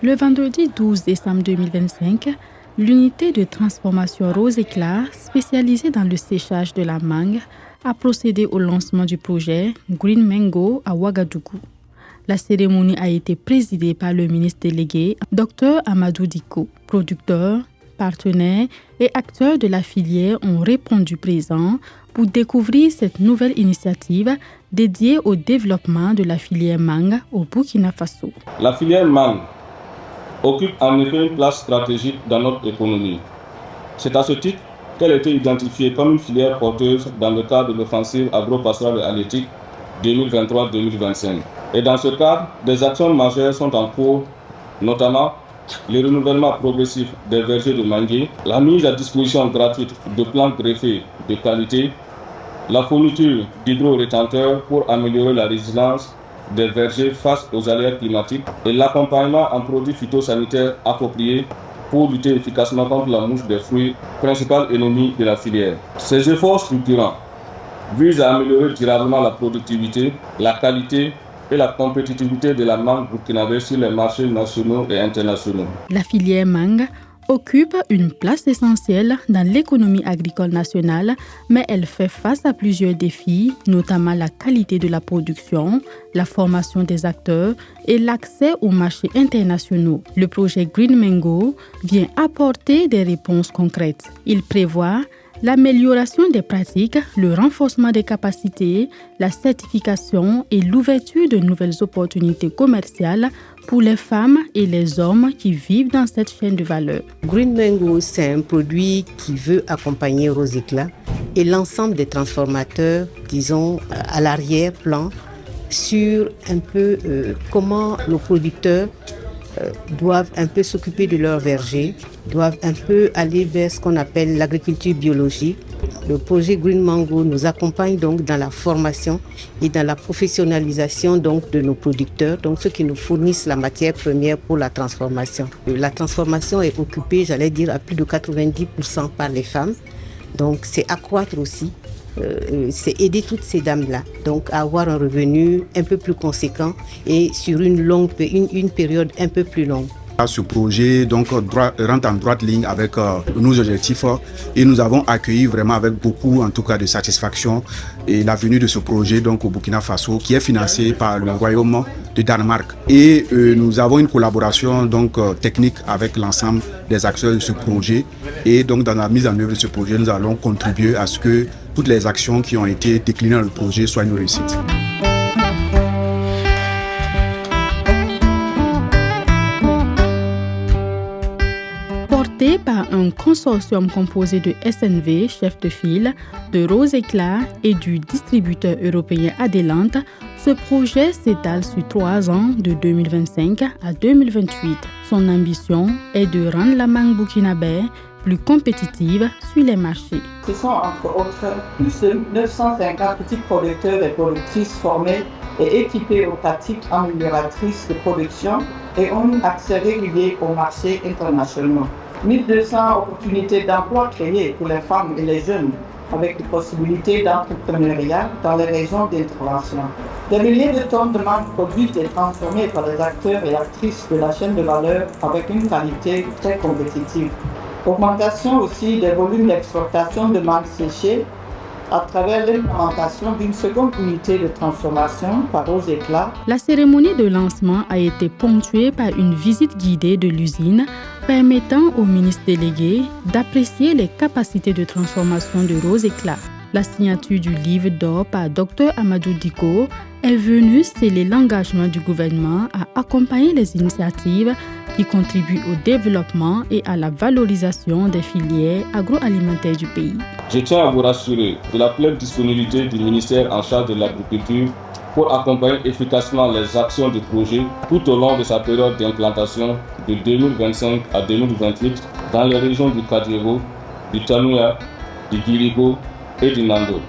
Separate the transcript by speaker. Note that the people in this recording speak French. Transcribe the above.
Speaker 1: Le vendredi 12 décembre 2025, l'unité de transformation Rose Éclat, spécialisée dans le séchage de la mangue, a procédé au lancement du projet Green Mango à Ouagadougou. La cérémonie a été présidée par le ministre délégué, Dr Amadou Diko. Producteurs, partenaires et acteurs de la filière ont répondu présents pour découvrir cette nouvelle initiative dédiée au développement de la filière mangue au Burkina Faso.
Speaker 2: La filière mangue occupe en effet une place stratégique dans notre économie. C'est à ce titre qu'elle a été identifiée comme une filière porteuse dans le cadre de l'offensive agro-pastorale et halieutique 2023-2025. Et dans ce cadre, des actions majeures sont en cours, notamment le renouvellement progressif des vergers de manguiers, la mise à disposition gratuite de plantes greffées de qualité, la fourniture d'hydro-rétenteurs pour améliorer la résilience des vergers face aux aléas climatiques et l'accompagnement en produits phytosanitaires appropriés pour lutter efficacement contre la mouche des fruits, principal ennemi de la filière. Ces efforts structurants visent à améliorer durablement la productivité, la qualité et la compétitivité de la mangue burkinabé sur les marchés nationaux et internationaux.
Speaker 1: La filière mangue occupe une place essentielle dans l'économie agricole nationale, mais elle fait face à plusieurs défis, notamment la qualité de la production, la formation des acteurs et l'accès aux marchés internationaux. Le projet Green Mango vient apporter des réponses concrètes. Il prévoit l'amélioration des pratiques, le renforcement des capacités, la certification et l'ouverture de nouvelles opportunités commerciales pour les femmes et les hommes qui vivent dans cette chaîne de valeur.
Speaker 3: Green Mango, c'est un produit qui veut accompagner Rose Éclat et l'ensemble des transformateurs, disons, à l'arrière-plan sur un peu comment nos producteurs doivent un peu s'occuper de leurs vergers, doivent un peu aller vers ce qu'on appelle l'agriculture biologique. Le projet Green Mango nous accompagne donc dans la formation et dans la professionnalisation donc de nos producteurs, donc ceux qui nous fournissent la matière première pour la transformation. La transformation est occupée, j'allais dire, à plus de 90% par les femmes. Donc c'est accroître aussi, c'est aider toutes ces dames-là donc à avoir un revenu un peu plus conséquent et sur une période un peu plus longue.
Speaker 4: Ce projet donc rentre en droite ligne avec nos objectifs et nous avons accueilli vraiment avec beaucoup en tout cas de satisfaction et la venue de ce projet donc au Burkina Faso qui est financé par le Royaume de Danemark et nous avons une collaboration donc technique avec l'ensemble des acteurs de ce projet et donc dans la mise en œuvre de ce projet nous allons contribuer à ce que toutes les actions qui ont été déclinées dans le projet soient une réussite.
Speaker 1: Porté par un consortium composé de SNV, chef de file, de Rose Éclat et du distributeur européen Adelante, ce projet s'étale sur 3 ans de 2025 à 2028. Son ambition est de rendre la mangue burkinabé plus compétitive sur les marchés.
Speaker 5: Ce sont entre autres plus de 950 petits producteurs et productrices formés et équipés aux pratiques amélioratrices de production et ont un accès régulier aux marchés internationaux. 1200 opportunités d'emploi créées pour les femmes et les jeunes avec des possibilités d'entrepreneuriat dans les régions d'intervention. Des milliers de tonnes de mangue produites et transformées par les acteurs et actrices de la chaîne de valeur avec une qualité très compétitive. Augmentation aussi des volumes d'exportation de mangue séchée à travers l'implémentation d'une seconde unité de transformation par Rose Éclat.
Speaker 1: La cérémonie de lancement a été ponctuée par une visite guidée de l'usine permettant au ministre délégué d'apprécier les capacités de transformation de Rose Éclat. La signature du livre d'or par Dr Amadou Diko est venue sceller l'engagement du gouvernement à accompagner les initiatives qui contribuent au développement et à la valorisation des filières agroalimentaires du pays.
Speaker 2: Je tiens à vous rassurer de la pleine disponibilité du ministère en charge de l'agriculture pour accompagner efficacement les actions du projet tout au long de sa période d'implantation de 2025 à 2028 dans les régions du Kadiogo, du Tanoua, du Guirigo et du Nando.